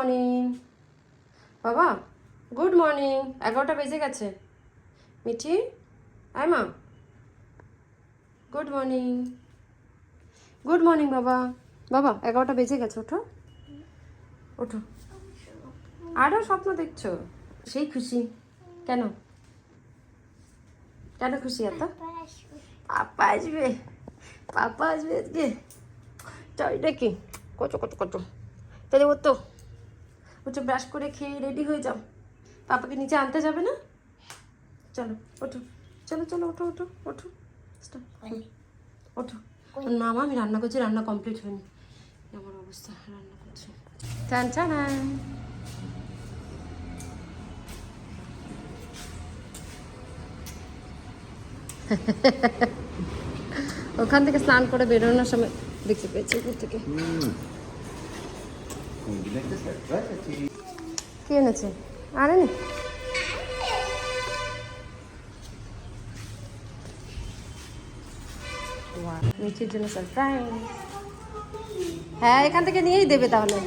Morning বাবা, good morning. 11টা বেজে গেছে। মিঠি, আয় মা, গুড মর্নিং। গুড মর্নিং বাবা। বাবা 11টা বেজে গেছে, ওঠো ওঠো। আরও স্বপ্ন দেখছো? সেই খুশি কেন? কেন খুশি এত? পাপা আসবে, পাপা আসবে আজকে। চাইটা কি কত কত কত তাহলে ও তো ওটা ব্রাশ করে খেয়ে রেডি হয়ে যাও। পাপাকে নিচে আনতে যাবে না? চলো ওঠো, চলো চলো ওঠো ওঠো ওঠো ওঠো। মামা আমি রান্না করছি, রান্না কমপ্লিট হয়নি। আমার অবস্থা, রান্না করছি। চান চান। ওখান থেকে স্নান করে বেরোনোর সময় দেখতে পেয়েছি উপর থেকে। কি এনেছে? আনেনি? মিঠির জন্য সারপ্রাইজ। হ্যাঁ, এখান থেকে নিয়েই দেবে তাহলে।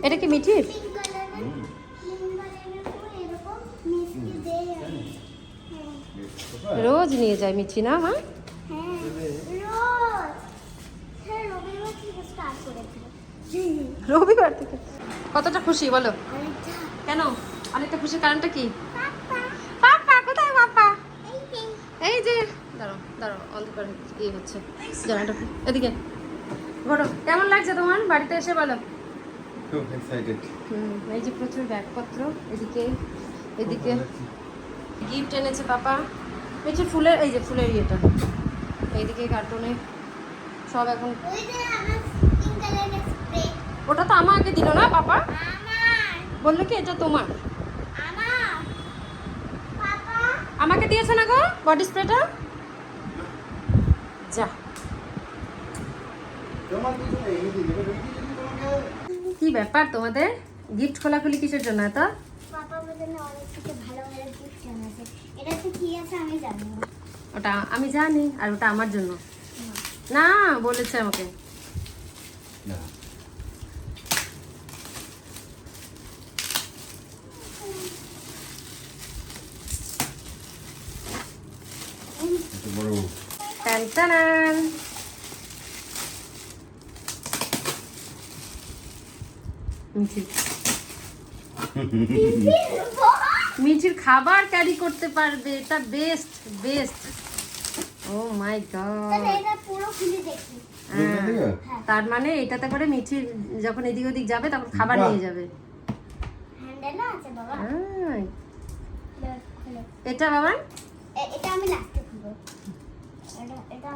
এটা কি মিঠির? রোজ নিয়ে যায় মিঠি না মা? রবিবার থেকে। কতটা খুশি বলো? কেন অনেকটা খুশির কারণটা কি? পাপা কোথায়? পাপা এই যে। দাঁড়াও দাঁড়াও, অন্ধকার ইয়ে হচ্ছে জানাটা। এদিকে বড়, কেমন লাগছে তোমার বাড়িতে এসে বলো? খুব এক্সাইটেড। এই যে প্রচুর ব্যাগপত্র। এদিকে এদিকে গিফট এনেছে পাপা। এই যে ফুলের, এই যে ফুলের ইয়েটা এইদিকে কার্টুনে সব। এখন ওটা তো আমাকে দিল না পাপা, বললো কি এটা তোমার। আমাকে দিয়েছে না গো বডি স্প্রেটা। যা, কি ব্যাপার তোমাদের? গিফট খোলাখুলি কিসের জন্য এত? ওটা আমি জানি, আর ওটা আমার জন্য না বলেছে আমাকে। টান টান। মিঠির খাবার ক্যারি করতে পারবে, এটা বেস্ট বেস্ট। ও মাই গড, তার মানে এটাতে করে মিঠির যখন এদিক ওদিক যাবে তখন খাবার নিয়ে যাবে। এটা বাবা, এটা আমি লাস্টে খুলবো। এটা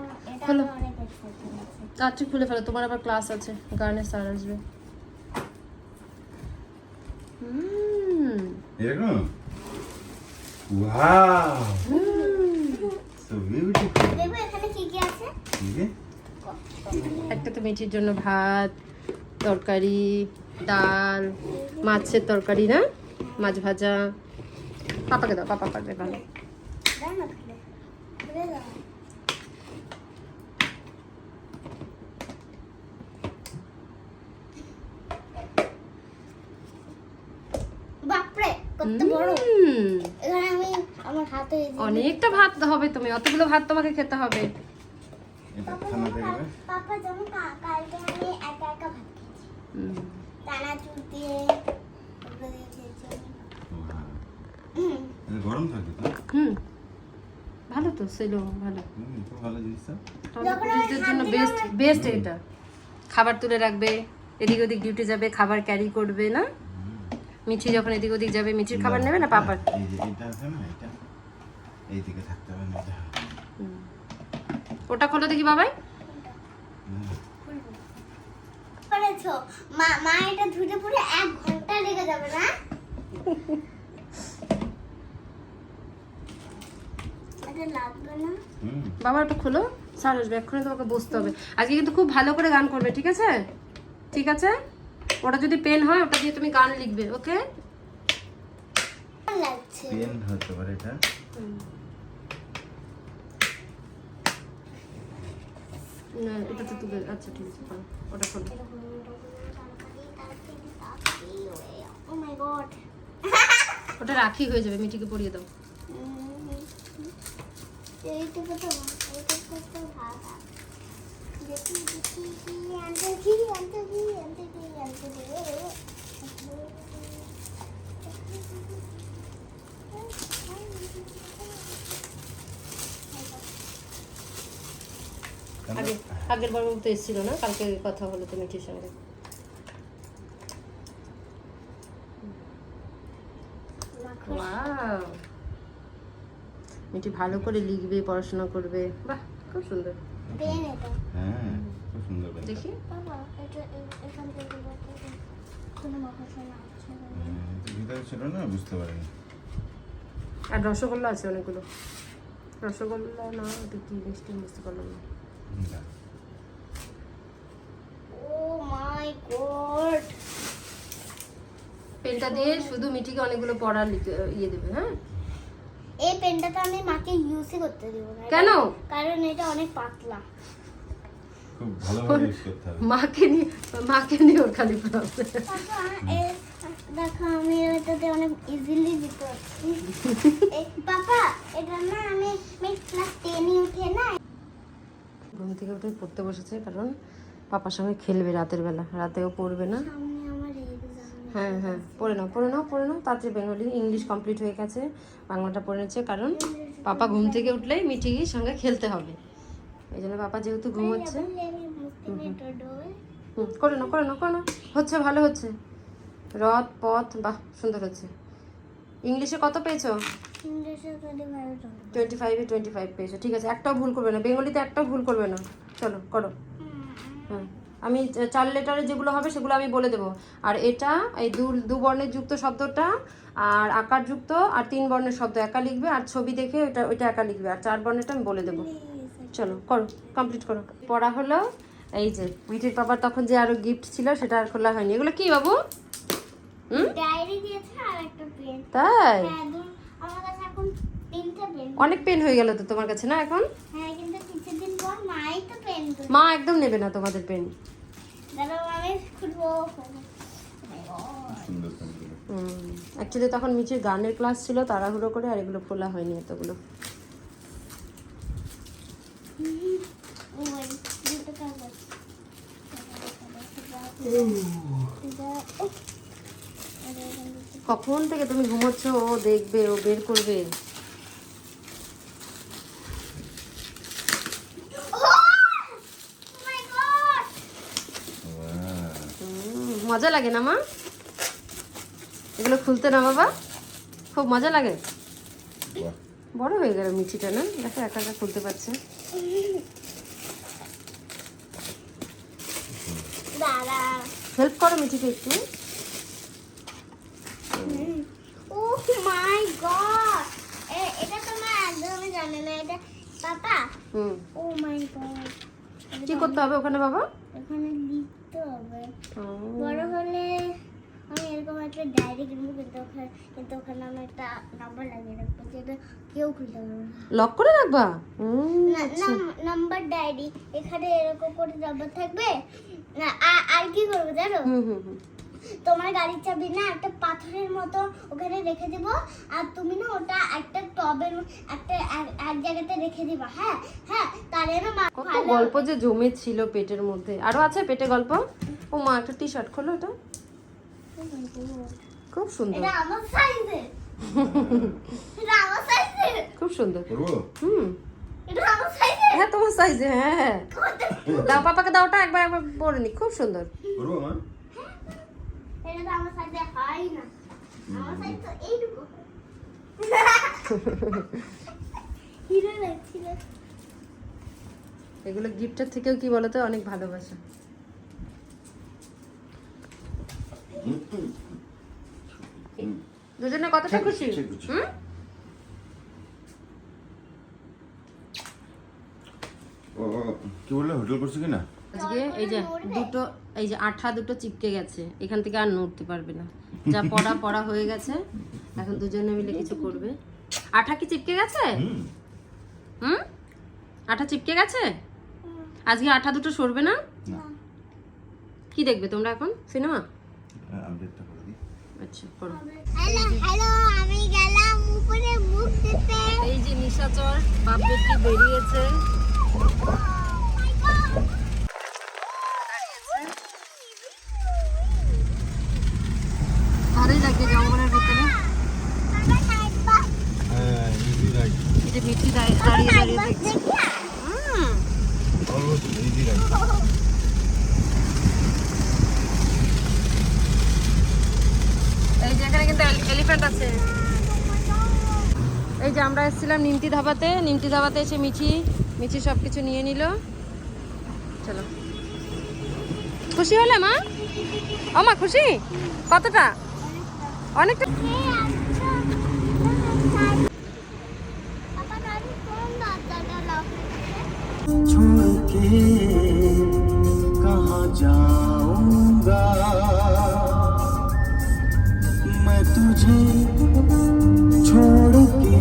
খোলো। অনেক এক্সাইটেড আছে। আচ্ছা খুলে ফেলো, তোমার আবার ক্লাস আছে, গানের স্যার আসবে। এরকম ওয়াও, সো বিউটিফুল। দেখো এখানে কি কি আছে। একটা তো মিঠির জন্য ভাত, তরকারি, ডাল, মাছের তরকারি না, মাছ ভাজা। পাপাকে দাও, পাপা পারবে ভালো। দাও না খুলে। খুলে দাও। বাপরে কত বড়। এখানে আমি আমার হাতে অনেকটা ভাত হবে, তুমি অতগুলো ভাত তোমাকে খেতে হবে। এটা খানা দেবে। পাপা যেমন কালকে আমি একা একা ভাত খেয়েছি। টানা চুল দিয়ে ওগুলো দিয়ে খেয়েছি। এটা গরম থাকে তো। ভালো তো, সেলো ভালো। তো ভালো জিনিস। পুলিশদের জন্য বেস্ট বেস্ট এটা। খাবার তুলে রাখবে, এদিক ওদিক ডিউটি যাবে, খাবার ক্যারি করবে না। মিঠি যখন এদিক ওদিক যাবে, মিঠির খাবার নেবে না পাপার। এই যে এটা আছে না, এটা এই দিকে থাকতে হবে না। ওটা খোলো দেখি বাবাই। করেছো মা এটা ধুতে পুরো 1 ঘন্টা লেগে যাবে না? এটা লাগবে না? বাবা একটু খোলো, স্যার আসবে এক্ষুনি, তোমাকে বসতে হবে। আজকে কিন্তু খুব ভালো করে গান করবে, ঠিক আছে? ঠিক আছে, ওটা যদি পেন হয় ওটা দিয়ে তুমি গান লিখবে, ওকে? লাগছে পেন হতে পারে এটা। না এটা তো তুলে, আচ্ছা ঠিক আছে করো, ওটা খোলো। ও মাই গড, ওটা রাখি হয়ে যাবে, মিঠিকে পরিয়ে দাও। এইটুকু তো ভালো। দেখি আনতে আগের বার মতো এসেছিল না, কালকে কথা হলো তো মিঠির সঙ্গে। ওয়াও, মিঠি ভালো করে লিখবে, পড়াশোনা করবে, বাহ খুব সুন্দর। পেন এটা হ্যাঁ খুব সুন্দর পেন। দেখি বাবা, এটা এখান থেকে কোনো মহাশয় আছে না। ভিতরে ছিল না, বুঝতে পারিনি। আর রসগোল্লা আছে অনেকগুলো। রসগোল্লা না, এটা কি মিষ্টি বুঝতে পারলাম না। না। ও মাই গড, পেনটা দিয়ে শুধু মিঠিকে অনেকগুলো পড়া ইয়ে দেবে, হ্যাঁ। এই পেনটা তো আমি মাকে ইউজই করতে দেবো না। কেন? কারণ এটা অনেক পাতলা। খুব ভালোভাবে ইউজ করতে হবে। মাকে নিয়ে ওর খালি প্রবলেম। পাপা, দেখো আমি এটাতে অনেক ইজিলি দিতে পারছি। পাপা, এটা না আমি ক্লাস 10 উঠে না। ঘুম থেকে উঠে পড়তে বসেছে, কারণ পাপার সঙ্গে খেলবে রাতের বেলা, রাতেও পড়বে না। সামনে আমার এক্সাম। হ্যাঁ হ্যাঁ, পড়ে নাও তাড়াতাড়ি। বেঙ্গলি ইংলিশ কমপ্লিট হয়ে গেছে, বাংলাটা পড়ে নিচ্ছে, কারণ পাপা ঘুম থেকে উঠলেই মিঠির সঙ্গে খেলতে হবে। এই জন্য পাপা যেহেতু ঘুমোচ্ছে। করে নাও, হচ্ছে, ভালো হচ্ছে। রথ পথ, বাহ সুন্দর হচ্ছে। ইংলিশে কত পেয়েছো? ইংলিশে 25 পেয়েছো, ঠিক আছে, একটাও ভুল করবে না। বেঙ্গলিতে একটাও ভুল করবে না। চলো করো। হ্যাঁ, আমি 4 লেটারে যেগুলো হবে সেগুলো আমি বলে দেবো। আর এটা এই দু বর্ণের যুক্ত শব্দটা, আর আকার যুক্ত, আর 3 বর্ণের শব্দ একা লিখবে, আর ছবি দেখে ওইটা একা লিখবে, আর 4 বর্ণেরটা আমি বলে দেবো। চলো করো, কমপ্লিট করো। পড়া হলো। এই যে মিঠির পাপার তখন যে আরো গিফট ছিল সেটা আর খোলা হয়নি। এগুলো কি বাবু? ডায়েরি দিয়েছে আর একটা পেন। তাই? হ্যাঁ, আমার কাছে এখন 3টা পেন। অনেক পেন হয়ে গেল তো তোমার কাছে না এখন? হ্যাঁ, কিন্তু কিছুদিন পর মাই তো পেন দেবে। মা একদম নেবে না তোমাদের পেন। দাদা, আমি খুলবো। সুন্দর পেনগুলো। অ্যাকচুয়ালি তখন মিঠির গানের ক্লাস ছিল, তাড়াহুড়ো করে, আর এগুলো খোলা হয়নি এতগুলো। ওই দুটো কাগজ। কখন থেকে তুমি ঘুমোচ্ছ, ও দেখবে, ও বের করবে। মজা লাগে না মা এগুলো খুলতে? না বাবা, খুব মজা লাগে। বাহ, বড় হয়ে গেল মিঠিটা না, দেখো একা একা খুলতে পারছে। দাদা, হেল্প করো মিঠিকে একটু। ও মাই গড, এটা তো মা একদমই জানে না। এটা পাপা, ও মাই গড, কি করতে হবে ওখানে বাবা? এখানে লিখতে হবে। বড় হলে আমি এরকম একটা ডায়েরি কিনবো, কিন্তু ওখানে আমি একটা নাম্বার লাগিয়ে রাখবো, যেটা কেউ খুলতে পারবে না। লক করে রাখবা? নাম্বার ডায়েরি, এখানে এরকম করে নাম্বার থাকবে না। আর কি করবো জানো? তোমার গাড়ির চাবি না একটা পাথরের মতো ওখানে রেখে দিব, আর তুমি না ওটা একটা টবের একটা এক জায়গাতে রেখে দিবা। হ্যাঁ হ্যাঁ, তাহলে না কত গল্প যে জমে ছিল পেটের মধ্যে। আরো আছে পেটে গল্প? ও মা, একটা টি শার্ট খোলো, এটা খুব সুন্দর। এটা আমার সাইজে, এটা আমার সাইজে, খুব সুন্দর। করবো? এটা আমার সাইজে। হ্যাঁ তোমার সাইজে, হ্যাঁ। দাও পাপাকে, দাও, ওটা একবার পরে নি, খুব সুন্দর। করবো মা? এটা তো আমার সাইজে হয় না, আমার সাইজ তো এইটুকু। হিরো লাগছিল। এগুলো গিফটের থেকেও কি বলতো, অনেক ভালোবাসা। দুজনে কতটা খুশি? ও কি বললে, হোটেল করছে কিনা? আজকে এই যে এই যে আঠা দুটো চিপকে গেছে, এখান থেকে আর নড়তে পারবে না। যা পড়া হয়ে গেছে, এখন দুজনে মিলে কিছু করবে। আঠা কি চিপকে গেছে? আঠা চিপকে গেছে? আজকে আঠা দুটো সরবে না? না কি দেখবে তোমরা এখন? সিনেমা? আপডেটটা করে দিই। আচ্ছা করো। হ্যালো হ্যালো, আমি গেলাম উপরে মুখ দিতে। এই যে নিশাচর বাপ বেটি বেরিয়েছে। ভালোই লাগছে জঙ্গলের ভিতরে। হ্যাঁ ইজি রাইড, এই যে মিঠি দাঁড়িয়ে দাঁড়িয়ে দেখছে। Easy ride. এই যে এখানে কিন্তু এলিফ্যান্ট আছে। এই যে আমরা এসেছিলাম নিমতি ধাবাতে, নিমতি ধাবাতে এসে মিঠি সব কিছু নিয়ে নিল। চলো, খুশি হলে মা? ও মা খুশি কতটা? অনেকটা। छोड़ के कहाँ जाऊंगा मैं तुझे छोड़ के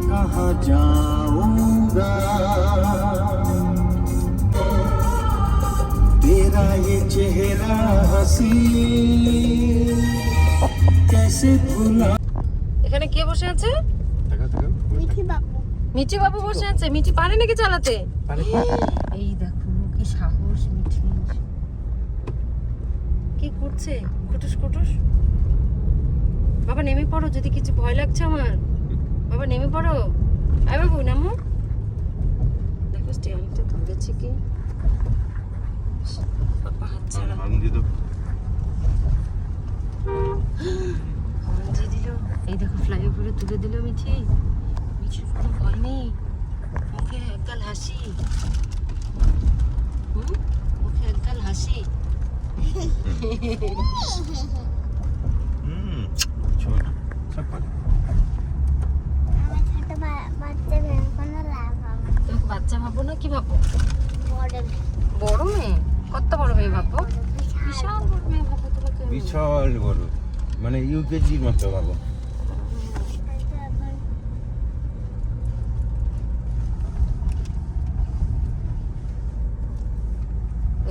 कहाँ जाऊंगा तेरा ये चेहरा हंसी कैसे भुला এখানে কে বসে আছে? মিঠি বাবু। মিঠি বাবু বসে আছে। মিঠি পারে নাকি চালাতে? এই দেখো কি সাহস মিঠি, কি করছে কুটুস কুটুস। বাবা নেমে পড়ো, যদি কিছু ভয় লাগছে আমার। বাবা নেমে পড়ো। আয় বাবু নামো। দেখো স্টিয়ারিংটা ধরেছে কি। বাবা হাত ছাড়া হর্ন দিয়ে দিল। এই দেখো ফ্লাইওভারে তুলে দিল মিঠি। মিঠির কোনো ভয় নেই, মুখে একগাল হাসি। মুখে একগাল হাসি। ছোট সব পারে। আমার ছোট বাচ্চা মেয়ে কোনো লাভ হবে না। তোমাকে বাচ্চা ভাবো না, কি ভাবো? বড় মেয়ে। বড় মেয়ে? কত বড় মেয়ে ভাবো? বিশাল বড় মেয়ে ভাবো তোমাকে। বিশাল বড়, মানে ইউকেজির মতো ভাবো।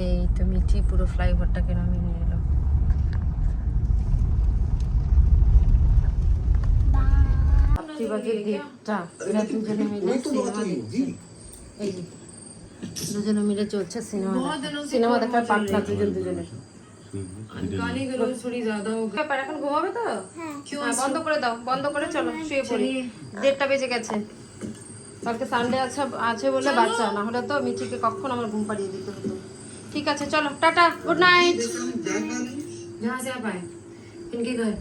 এই তো মিঠি পুরো ফ্লাইওভারটাকে নামিয়ে নিয়ে এলো। রাত্রিবাজের দেড়টা, এরা দুজনে মিলে সিনেমা দেখছে। এই যে দুজনে মিলে চলছে সিনেমা দেখার পাটনা দুজনে। ব্যাপার, এখন ঘুমাবে তো? হ্যাঁ, বন্ধ করে দাও, বন্ধ করে চলো শুয়ে পড়ি। 1:30 বেজে গেছে। কালকে সানডে আছে বলে বাচ্চা, না হলে তো মিঠিকে কখন আমার ঘুম পাড়িয়ে দিতে হতো। ঠিক আছে চলো, টাটা, গুড নাইট। যা পায় ইনকে ঘর।